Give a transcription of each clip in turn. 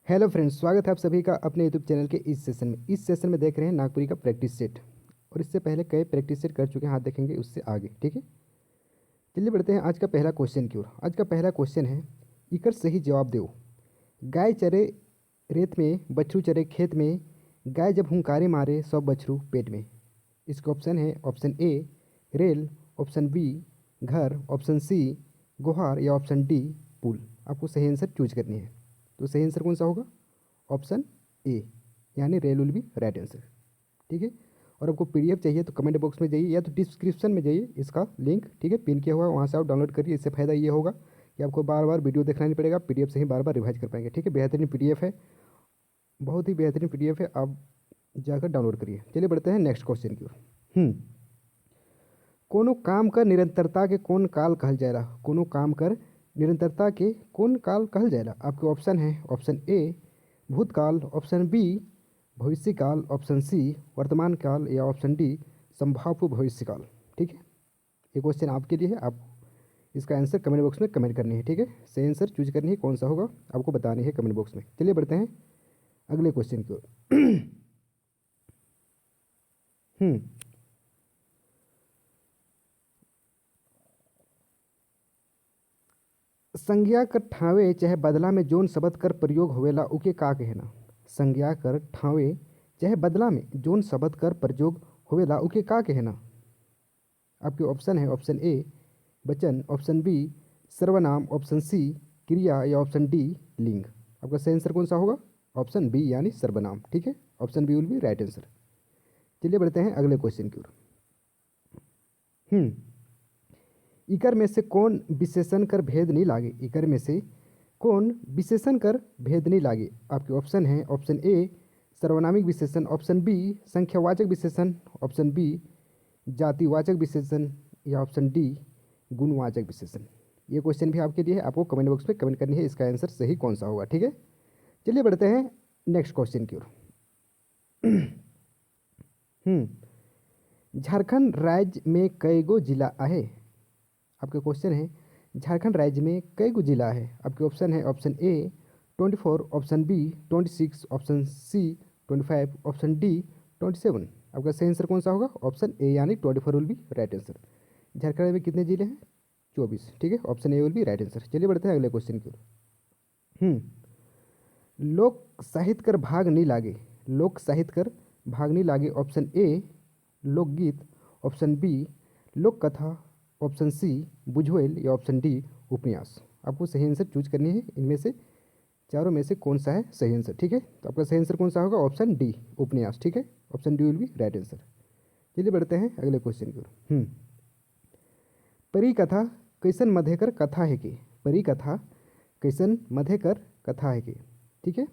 Hello friends, स्वागत है आप सभी का अपने यूट्यूब चैनल के इस सेशन में। इस सेशन में देख रहे हैं नागपुरी का प्रैक्टिस सेट, और इससे पहले कई प्रैक्टिस सेट कर चुके हैं, हाथ देखेंगे उससे आगे। ठीक है, चलिए बढ़ते हैं आज का पहला क्वेश्चन की ओर। आज का पहला क्वेश्चन है, इकर सही जवाब दो। गाय चरे रेत में, बछरू चरे खेत में, गाय जब हुंकारे मारे सब बछरू पेट में। इसका ऑप्शन है ऑप्शन ए रेल, ऑप्शन बी घर, ऑप्शन सी गुहार या ऑप्शन डी पुल। आपको सही आंसर चूज करनी है। तो सही आंसर कौन सा होगा? ऑप्शन ए, यानी rail will be right answer. ठीक है, और आपको पीडीएफ चाहिए तो कमेंट बॉक्स में जाइए या तो डिस्क्रिप्शन में जाइए, इसका लिंक ठीक है पिन किया हुआ है, वहाँ से आप डाउनलोड करिए। इससे फ़ायदा ये होगा कि आपको बार बार वीडियो देखना नहीं पड़ेगा, पीडीएफ से ही बार बार रिवाइज कर पाएंगे। ठीक है, बेहतरीन पीडीएफ है, बहुत ही बेहतरीन पीडीएफ है, आप जाकर डाउनलोड करिए। चलिए बढ़ते हैं नेक्स्ट क्वेश्चन की ओर। कोनो काम कर निरंतरता के कौन काल कहल जाएला? कोनो काम कर निरंतरता के कौन काल कहल जाएला? आपके ऑप्शन है ऑप्शन ए भूतकाल, ऑप्शन बी भविष्यकाल, ऑप्शन सी वर्तमान काल या ऑप्शन डी संभाव्य भविष्यकाल। ठीक है, ये क्वेश्चन आपके लिए है, आप इसका आंसर कमेंट बॉक्स में कमेंट करनी है। ठीक है, सही आंसर चूज करनी है, कौन सा होगा आपको बतानी है कमेंट बॉक्स में। चलिए बढ़ते हैं अगले क्वेश्चन की ओर। हम्म संज्ञा कर ठावे चाहे बदला में जोन शब्द कर प्रयोग होवेला उके का कहना? संज्ञा कर ठावे चाहे बदला में जोन शब्द कर प्रयोग होवेला उके का कहना? आपके ऑप्शन है ऑप्शन ए वचन, ऑप्शन बी सर्वनाम, ऑप्शन सी क्रिया या ऑप्शन डी लिंग। आपका सही आंसर कौन सा होगा? ऑप्शन बी यानी सर्वनाम। ठीक है, option B will be right answer. चलिए बढ़ते हैं अगले क्वेश्चन की ओर। इकर में से कौन विशेषण कर भेद नहीं लागे? इकर में से कौन विशेषण कर भेद नहीं लागे? आपके ऑप्शन है ऑप्शन ए सर्वनामिक विशेषण, ऑप्शन बी संख्यावाचक विशेषण, ऑप्शन बी जातिवाचक विशेषण या ऑप्शन डी गुणवाचक विशेषण। ये क्वेश्चन भी आपके लिए है, आपको कमेंट बॉक्स में कमेंट करनी है इसका आंसर सही कौन सा होगा। ठीक है, चलिए बढ़ते हैं नेक्स्ट क्वेश्चन की ओर। झारखंड राज्य में कई गो जिला आहे? आपके क्वेश्चन है झारखंड राज्य में कई गो जिला है? आपके ऑप्शन है option A 24, option B 26, option C 25, option D 27। आपका सही आंसर कौन सा होगा? ऑप्शन ए यानी 24 will be right answer. Jharkhand में कितने जिले हैं? 24। ठीक है, option A will be right answer. चलिए बढ़ते हैं अगले क्वेश्चन की ओर। लोक साहित्य कर भाग नहीं लागे, लोक साहित्य कर भाग नहीं लागे। ऑप्शन ए लोकगीत, ऑप्शन बी लोक कथा, ऑप्शन सी बुझवेल या ऑप्शन डी उपन्यास। आपको सही आंसर चूज करनी है, इनमें से चारों में से कौन सा है सही आंसर। ठीक है, तो आपका सही आंसर कौन सा होगा? ऑप्शन डी उपन्यास। ठीक है, option D will be right answer. चलिए बढ़ते हैं अगले क्वेश्चन की ओर। परी कथा कैसन मधेकर कथा है के? परी कथा कैसन मधेकर कथा है के? ठीक है,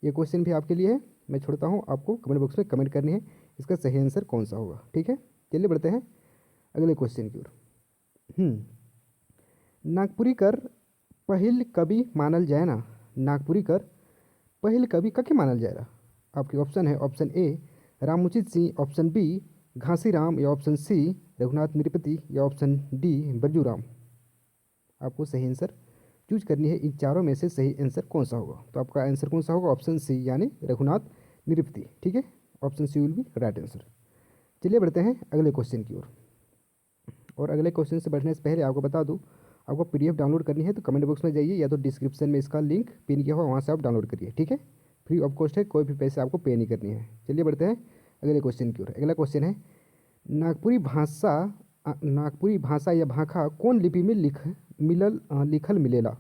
ये क्वेश्चन भी आपके लिए है, मैं छोड़ता हूँ, आपको कमेंट बॉक्स में कमेंट करनी है इसका सही आंसर कौन सा होगा। ठीक है, चलिए बढ़ते हैं अगले क्वेश्चन की ओर। नागपुरी कर पहिल कवि मानल जाए ना? नागपुरी कर पहिल कवि कके मानल जाएगा? आपके ऑप्शन है option A Ramuchit Singh, option B Ghasiram या ऑप्शन सी रघुनाथ नृपति या ऑप्शन डी बरजू। आपको सही आंसर चूज करनी है, इन चारों में से सही आंसर कौन सा होगा? तो आपका आंसर कौन सा होगा? ऑप्शन सी यानी रघुनाथ नृपति। ठीक है, option C will be right answer. चलिए बढ़ते हैं अगले क्वेश्चन की ओर। और अगले क्वेश्चन से बढ़ने से पहले आपको बता दूं, आपको पीडीएफ डाउनलोड करनी है तो कमेंट बॉक्स में जाइए या तो डिस्क्रिप्शन में इसका लिंक पिन किया हुआ, वहाँ से आप डाउनलोड करिए। ठीक है, फ्री ऑफ कॉस्ट है, कोई भी पैसे आपको पे नहीं करनी है। चलिए बढ़ते हैं अगले क्वेश्चन की ओर। अगला क्वेश्चन है नागपुरी भाषा या भाखा कौन लिपि में लिखल मिलेला?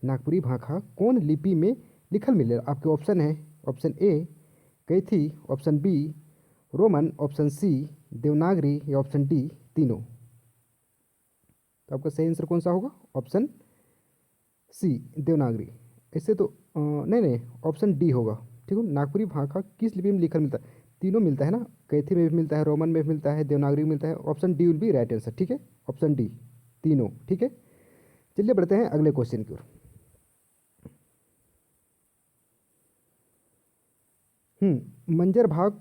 नागपुरी भाखा कौन लिपि में लिखल मिलेला? आपके ऑप्शन है option A Kaithi, option B Roman, option C Devanagari या ऑप्शन डी तीनों। तो आपका सही आंसर कौन सा होगा? Option C Devanagari. ऐसे तो नहीं, ऑप्शन डी होगा। ठीक है, नागपुरी भाषा किस लिपि में लिखल मिलता है? तीनों मिलता है ना, कैथी में भी मिलता है, रोमन में भी मिलता है, देवनागरी में मिलता है। Option D will be right answer. ठीक है, ऑप्शन डी तीनों। ठीक है, चलिए बढ़ते हैं अगले क्वेश्चन की ओर। मंजर भाग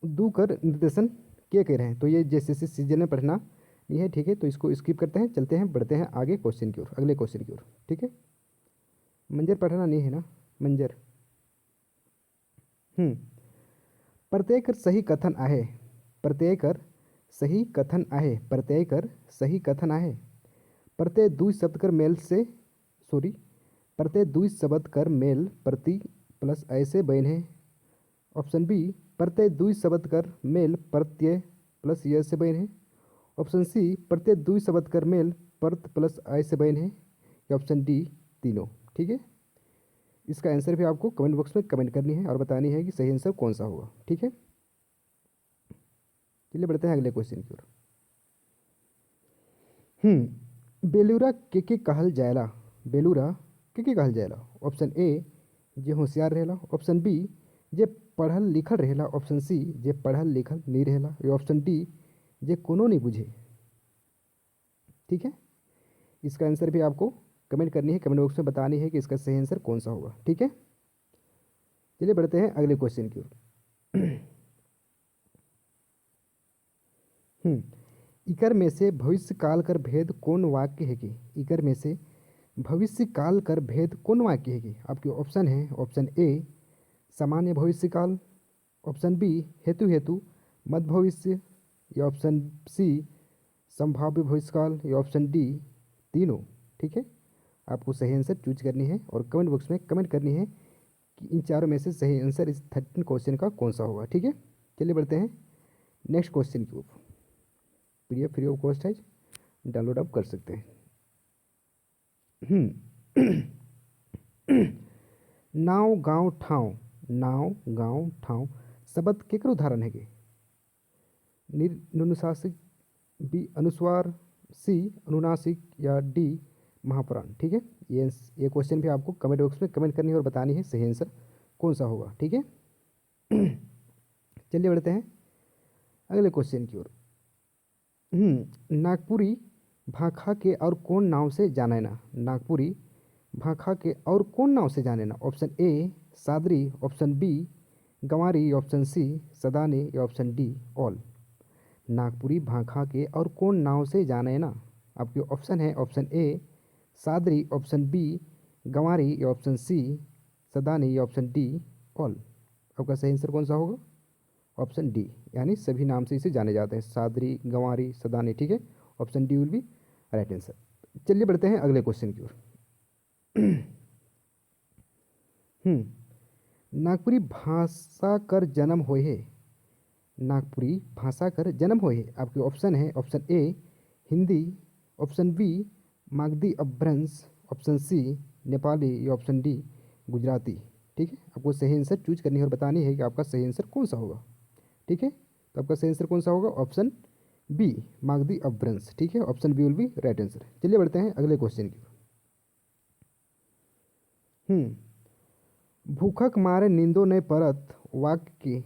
दू कर निर्देशन क्या कह रहे हैं? तो ये जैसे सीजन में पढ़ना नहीं है। ठीक है, तो इसको स्किप करते हैं, चलते हैं बढ़ते हैं आगे क्वेश्चन की ओर, अगले क्वेश्चन की ओर। ठीक है, मंजर पढ़ना नहीं है ना, मंजर। प्रत्यय सही कथन आहे। प्रत्यय सही कथन आहे। प्रत्यय सही कथन आहे। प्रत्यय दुई शब्द कर मेल से प्रत्यय दुई शब्द कर मेल प्रति प्लस ऐसे बन है। ऑप्शन बी प्रत्यय दुई शब्द कर मेल प्रत्यय प्लस य से बन है। ऑप्शन सी प्रत्यय दुई शब्द कर मेल पर्त प्लस आय से बन है। या ऑप्शन डी तीनों। ठीक है, इसका आंसर भी आपको कमेंट बॉक्स में कमेंट करनी है और बतानी है कि सही आंसर कौन सा होगा। ठीक है, चलिए बढ़ते हैं अगले क्वेश्चन की ओर। बेलूरा के कहल जायला। बेलूरा के कहल जायला। ऑप्शन ए जे होशियार रहेला। ऑप्शन बी जे पढ़ल लिखल रहेला। ऑप्शन सी जे पढ़ल लिखल नहीं रहेला। या ऑप्शन डी जे कोनो नहीं बुझे। ठीक है, इसका आंसर भी आपको कमेंट करनी है, कमेंट बॉक्स में बतानी है कि इसका सही आंसर कौन सा होगा। ठीक है, चलिए बढ़ते हैं अगले क्वेश्चन की ओर। इकर में से भविष्य काल कर भेद कौन वाक्य है कि। इकर में से भविष्य काल कर भेद कौन वाक्य है कि। आपके ऑप्शन है ऑप्शन ए सामान्य भविष्य काल। ऑप्शन बी हेतु हेतु मध्य भविष्य। या ऑप्शन सी संभाव्य भविष्य काल। या ऑप्शन डी तीनों। ठीक है, आपको सही आंसर चूज करनी है और कमेंट बॉक्स में कमेंट करनी है कि इन चारों में से सही आंसर इस 13 क्वेश्चन का कौन सा होगा। ठीक है, चलिए बढ़ते हैं नेक्स्ट क्वेश्चन की ओर। PDF फ्री ऑफ कॉस्ट है, डाउनलोड आप कर सकते हैं। नाव गांव ठाव। नाव गांव ठाव शब्द केकर उदाहरण है कि। अनुशासिक, बी अनुस्वार, सी अनुनासिक या डी महापुराण। ठीक है, ये क्वेश्चन भी आपको कमेंट बॉक्स में कमेंट करनी है और बतानी है सही आंसर कौन सा होगा। ठीक है, चलिए बढ़ते हैं अगले क्वेश्चन की ओर। नागपुरी भाखा के और कौन नाव से जाने ना। नागपुरी भाखा के और कौन नाव से जाने ना। Option A Sadri. Option B Ganwari. Option C Sadani. या ऑप्शन डी ऑल। नागपुरी भाखा के और कौन नाव से जाने ना। आपके ऑप्शन है option A Sadri. Option B Ganwari. या ऑप्शन सी सदानी। या ऑप्शन डी ऑल। आपका सही आंसर कौन सा होगा। ऑप्शन डी, यानी सभी नाम से इसे जाने जाते हैं, सादरी गंवारी सदानी। ठीक है, option D will be right answer. चलिए बढ़ते हैं अगले क्वेश्चन की ओर। नागपुरी भाषा कर जन्म होए है। नागपुरी भाषा कर जन्म होए है। आपके ऑप्शन है option A Hindi. Option B Magadhi Apabhramsha. Option C Nepali. या ऑप्शन डी गुजराती। ठीक है, आपको सही आंसर चूज करनी है और बतानी है कि आपका सही आंसर कौन सा होगा। ठीक है, तो आपका सही आंसर कौन सा होगा। Option B Magadhi Apabhramsha. ठीक है, option B will be right answer. चलिए बढ़ते हैं अगले क्वेश्चन की। भूखक मारे नींदो नहीं परत वाक्य की।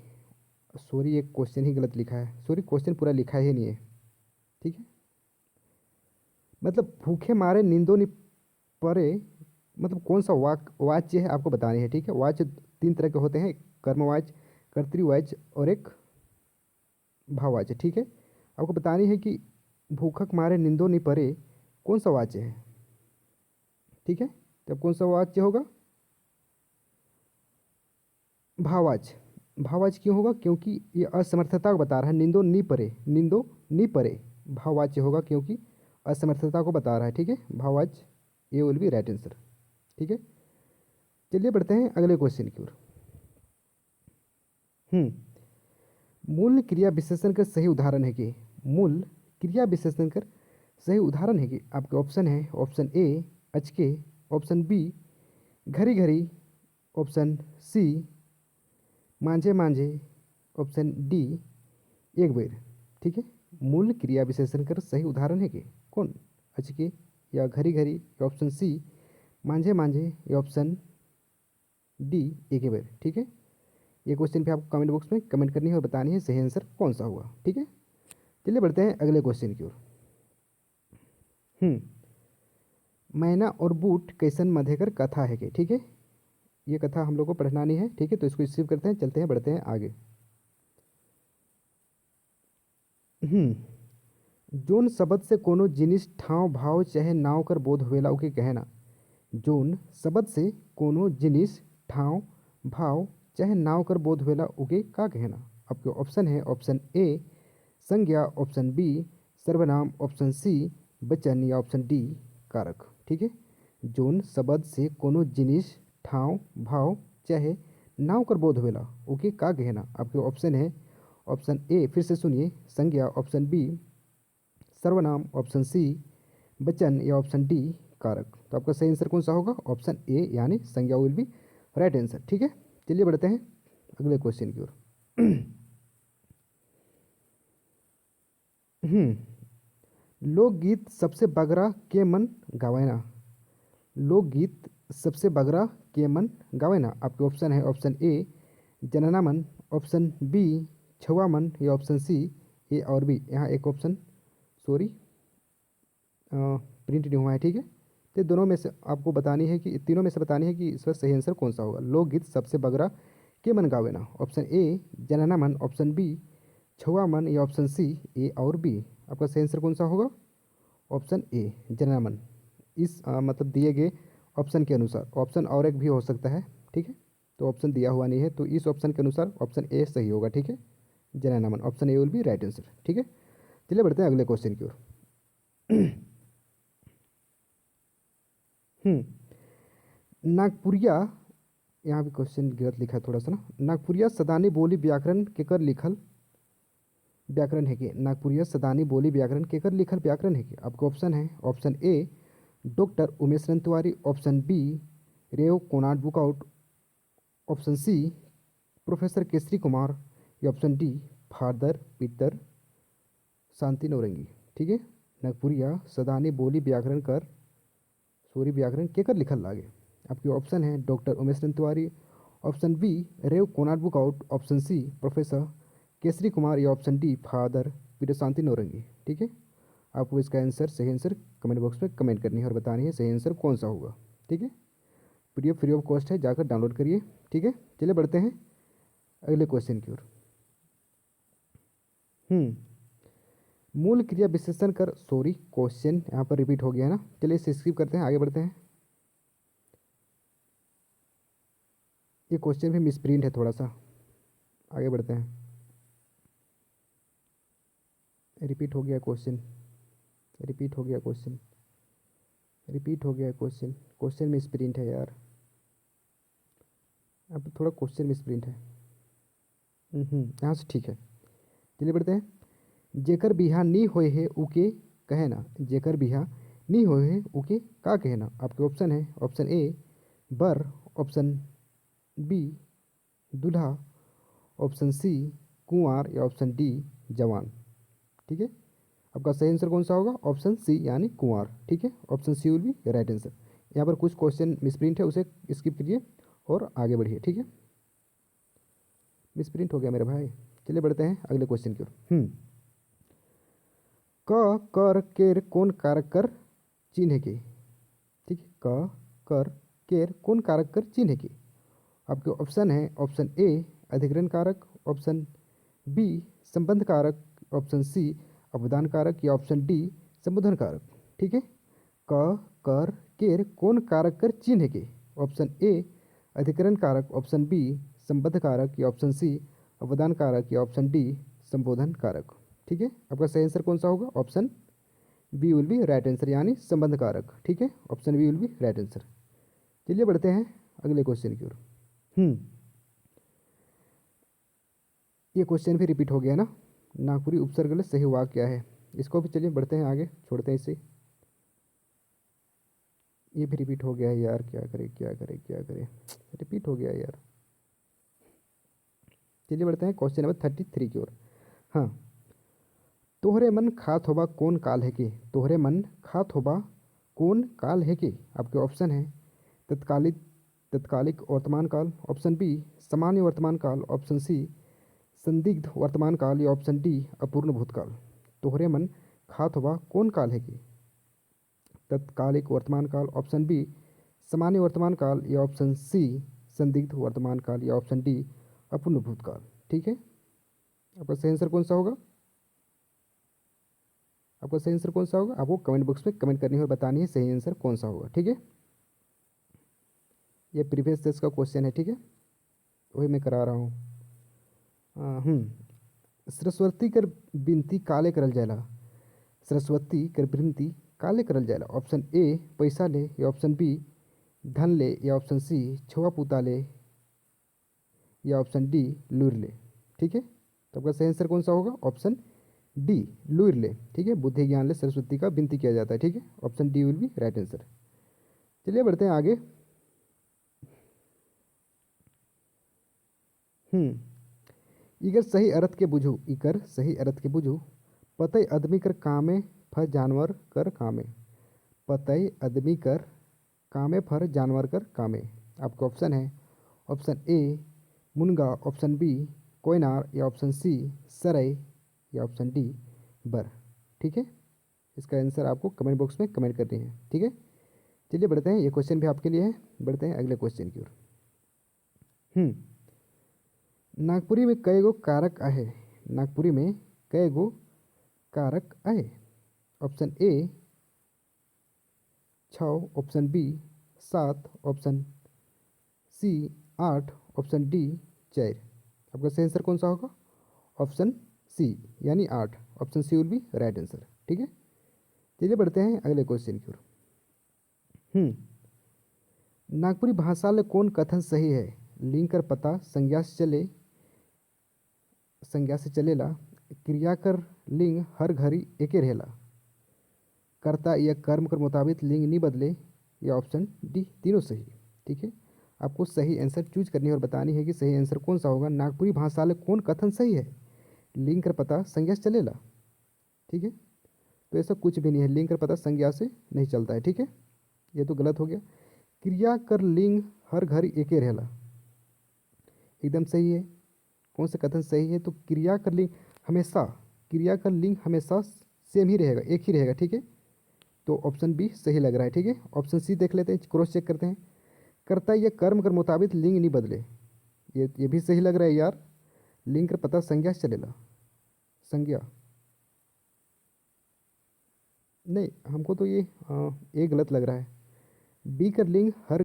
सॉरी, एक क्वेश्चन ही गलत लिखा है। सॉरी, क्वेश्चन पूरा लिखा ही नहीं है। ठीक है, मतलब भूखे मारे नींदो नहीं परे, मतलब कौन सा वाच्य है आपको बतानी है। ठीक है, वाच्य 3 तरह के होते हैं, कर्मवाच्य, कर्तृवाच्य और एक भाववाच्य। ठीक है, आपको बतानी है कि भूखक मारे नींदो नहीं परे कौन सा वाच्य है। ठीक है, तब कौन सा वाच्य होगा। भाववाच्य। भाववाच्य क्यों होगा, क्योंकि ये असमर्थता को बता रहा है। नींदो नी परे, नींदो नी परे भाववाच्य होगा क्योंकि असमर्थता को बता रहा है। ठीक है, भाववाच्य ये विल बी राइट आंसर। ठीक है, चलिए बढ़ते हैं अगले क्वेश्चन की ओर। मूल क्रिया विशेषण का सही उदाहरण है कि। मूल क्रिया विशेषण का सही उदाहरण है कि। आपके ऑप्शन है ऑप्शन ए अचके। ऑप्शन बी घड़ी घड़ी। ऑप्शन सी मांझे मांझे। ऑप्शन डी एक बेर। ठीक है, मूल क्रिया विशेषण का सही उदाहरण है कि कौन, अचके या घड़ी घड़ी या ऑप्शन सी मांझे मांझे या ऑप्शन डी एक बेर। ठीक है, ये क्वेश्चन भी आपको कमेंट बॉक्स में कमेंट करनी है और बतानी है सही आंसर कौन सा होगा। ठीक है, चलिए बढ़ते हैं अगले क्वेश्चन की ओर। मैना और बूट कैसन मधेकर कथा है कि। ठीक है, ये कथा हम लोग को पढ़नानी है। ठीक है, तो इसको स्किप करते हैं, चलते हैं बढ़ते हैं आगे। जोन शब्द से कोनो जिनिस ठाव भाव चाहे नाव कर बोध होवेला ओके कहना। जोन शब्द से कोनो जिनिस ठाव भाव चाहे नाव कर बोध वेला उके का कहना। आपके ऑप्शन है ऑप्शन ए संज्ञा, ऑप्शन बी सर्वनाम, ऑप्शन सी वचन या ऑप्शन डी कारक। ठीक है, जोन शब्द से कोनो जिनिस ठाव भाव चाहे नाव कर बोध वेला ओके का कहना। आपके ऑप्शन है ऑप्शन ए, फिर से सुनिए, संज्ञा, ऑप्शन बी सर्वनाम, ऑप्शन सी वचन या ऑप्शन डी कारक। तो आपका सही आंसर कौन सा होगा? ऑप्शन ए यानी संज्ञा विल बी राइट आंसर। ठीक है, चलिए बढ़ते हैं अगले क्वेश्चन की ओर। लोकगीत सबसे बगरा के मन गावेना। लोकगीत सबसे बगरा के मन गावेना। आपके ऑप्शन है ऑप्शन ए जनना मन, ऑप्शन बी छुआ मन या ऑप्शन सी ए और बी। यहाँ एक ऑप्शन सॉरी प्रिंट नहीं हुआ है। ठीक है, तो दोनों में से आपको बतानी है कि तीनों में से बतानी है कि इसका सही आंसर कौन सा होगा। लोकगीत सबसे बगरा के मन गावेना। ऑप्शन ए जनना मन, ऑप्शन बी छुआ मन या ऑप्शन सी ए और बी। आपका सही आंसर कौन सा होगा? ऑप्शन ए जनना मन। इस मतलब दिए गए ऑप्शन के अनुसार ऑप्शन और एक भी हो सकता है। ठीक है, तो ऑप्शन दिया हुआ नहीं है, तो इस ऑप्शन के अनुसार ऑप्शन ए सही होगा। ठीक है, जनना मन, option A will be right answer. ठीक है, चलिए बढ़ते हैं अगले क्वेश्चन की ओर। नागपुरिया, यहाँ भी क्वेश्चन गलत लिखा है थोड़ा सा ना। नागपुरिया सदानी बोली व्याकरण केकर लिखल व्याकरण है कि। नागपुरिया सदानी बोली व्याकरण केकर लिखल व्याकरण है कि। आपका ऑप्शन है option A doctor Umesh Rantwari, option B Rev Konrad Bukout, option C professor Kesri Kumar या option D father Peter Shanti Naurangi. ठीक है, नागपुरिया सदानी बोली व्याकरण व्याकरण केकर लिखल लागे। आपके ऑप्शन है doctor Umesh Rantwari, option B Rev Konrad Bukout, option C professor Kesri Kumar या option D father Peter Shanti Naurangi. ठीक है, आपको इसका आंसर सही आंसर कमेंट बॉक्स में कमेंट करनी है और बतानी है सही आंसर कौन सा होगा। ठीक है, पीडीएफ फ्री ऑफ कॉस्ट है, जाकर डाउनलोड करिए। ठीक है, चलिए बढ़ते हैं अगले क्वेश्चन की ओर। मूल क्रिया विशेषण कर सॉरी क्वेश्चन यहाँ पर रिपीट हो गया है ना। चलिए इसे स्किप करते हैं, आगे बढ़ते हैं। ये क्वेश्चन भी मिसप्रिंट है थोड़ा सा, आगे बढ़ते हैं। रिपीट हो गया क्वेश्चन, रिपीट हो गया क्वेश्चन, रिपीट हो गया क्वेश्चन। क्वेश्चन मिसप्रिंट है यार, अब थोड़ा क्वेश्चन मिसप्रिंट है। यहाँ से ठीक है, चलिए बढ़ते हैं। जेकर बिहा नी होए है उके कहना। जेकर बिहा नी होए है उके का कहना। आपके ऑप्शन है ऑप्शन ए बर, ऑप्शन बी दूल्हा, ऑप्शन सी कुंवार या ऑप्शन डी जवान। ठीक है, आपका सही आंसर कौन सा होगा? ऑप्शन सी यानी कुंवार। ठीक है, option C will be right answer. यहाँ पर कुछ क्वेश्चन मिसप्रिंट है, उसे स्किप कीजिए और आगे बढ़िए। ठीक है, मिसप्रिंट हो गया मेरे भाई। चलिए बढ़ते हैं अगले क्वेश्चन की ओर। क कर केर कौन कारक कर चिन्ह के। ठीक है, क कर केर कौन कारक कर चिन्ह के। आपके ऑप्शन है ऑप्शन ए अधिकरण कारक, ऑप्शन बी संबंध कारक, ऑप्शन सी अवदान कारक या ऑप्शन डी संबोधन कारक। ठीक है, क कर केर कौन कारक कर चिन्ह के। ऑप्शन ए अधिकरण कारक, ऑप्शन बी संबंध कारक या ऑप्शन सी अवदान कारक या ऑप्शन डी संबोधन कारक। ठीक है, आपका सही आंसर कौन सा होगा? Option B will be right answer यानी संबंध कारक। ठीक है, option B will be right answer. चलिए बढ़ते हैं अगले क्वेश्चन की ओर। ये क्वेश्चन भी रिपीट हो गया ना। नागपुरी उपसर्ग सही वाक्य क्या है, इसको भी चलिए बढ़ते हैं आगे, छोड़ते हैं इसे। ये भी रिपीट हो गया है यार, क्या करें क्या करें क्या करें, रिपीट हो गया है यार। चलिए बढ़ते हैं क्वेश्चन नंबर 33 की ओर। हाँ, तोहरे मन खात होबा कौन काल है के। तोहरे मन खात होबा कौन काल है के। आपके ऑप्शन है तत्कालिक तत्कालिक वर्तमान काल, ऑप्शन बी सामान्य वर्तमान काल, ऑप्शन सी संदिग्ध वर्तमान काल या ऑप्शन डी अपूर्ण भूतकाल। तोहरे मन खात होबा कौन काल है कि। तत्कालिक वर्तमान काल, ऑप्शन बी सामान्य वर्तमान काल या ऑप्शन सी संदिग्ध वर्तमान काल या ऑप्शन डी अपूर्ण भूतकाल। ठीक है, आपका सही आंसर कौन सा होगा? आपका सही आंसर कौन सा होगा? आपको कमेंट बॉक्स में कमेंट करनी है और बतानी है सही आंसर कौन सा होगा। ठीक है, ये प्रीवियस टेस्ट का क्वेश्चन है, ठीक है, वही मैं करा रहा हूँ। सरस्वती कर बिनती काले करल जाएला। सरस्वती कर बिनती काले करल जाएला। ऑप्शन ए पैसा ले, या ऑप्शन बी धन ले, या ऑप्शन सी छुआ पूता ले, या ऑप्शन डी लूर ले। ठीक है, तो आपका सही आंसर कौन सा होगा? ऑप्शन डी लूर ले। ठीक है, बुद्धि ज्ञान ले सरस्वती का विनती किया जाता है। ठीक है, option D will be right answer. चलिए बढ़ते हैं आगे। इगर सही अर्थ के बुझू, इकर सही अर्थ के बुझू, पतई आदमी कर कामे फर जानवर कर कामे। पतई आदमी कर कामे फर जानवर कर कामे। आपका ऑप्शन है ऑप्शन ए मुनगा, ऑप्शन बी कोयनार, या ऑप्शन सी सरई, या ऑप्शन डी बर। ठीक है, इसका आंसर आपको कमेंट बॉक्स में कमेंट करनी है। ठीक है, चलिए बढ़ते हैं, ये क्वेश्चन भी आपके लिए है। बढ़ते हैं अगले क्वेश्चन की ओर। नागपुरी में कई गो कारक आहे? नागपुरी में कई गो कारक आहे? Option A 6, option B 7, option C 8, option D 4। आपका सही आंसर कौन सा होगा? ऑप्शन सी यानी 8। Option C will be right answer. ठीक है, चलिए बढ़ते हैं अगले क्वेश्चन की ओर। नागपुरी भाषा ले कौन कथन सही है? लिंग कर पता संज्ञा से चले, संज्ञा से चलेला, क्रिया कर लिंग हर घड़ी एके रहेला, कर्ता या कर्म कर मुताबिक लिंग नहीं बदले, या ऑप्शन डी तीनों सही। ठीक है, आपको सही आंसर चूज करनी है और बतानी है कि सही आंसर कौन सा होगा। नागपुरी भाषा में कौन कथन सही है? लिंग कर पता संज्ञा से चलेला। ठीक है, तो ऐसा कुछ भी नहीं है, लिंग कर पता संज्ञा से नहीं चलता है। ठीक है, ये तो गलत हो गया। क्रिया कर लिंग हर घड़ी एके रहेला, एकदम सही है। कौन सा कथन सही है? तो क्रिया कर लिंग हमेशा, क्रिया कर लिंग हमेशा सेम ही रहेगा, एक ही रहेगा। ठीक है, तो ऑप्शन बी सही लग रहा है। ठीक है, ऑप्शन सी देख लेते हैं, क्रॉस चेक करते हैं। कर्ता या कर्म कर मुताबिक लिंग नहीं बदले, ये भी सही लग रहा है यार। लिंग कर पता संज्ञा से चलेला, संज्ञा नहीं, हमको तो ये गलत लग रहा है। बी कर लिंग हर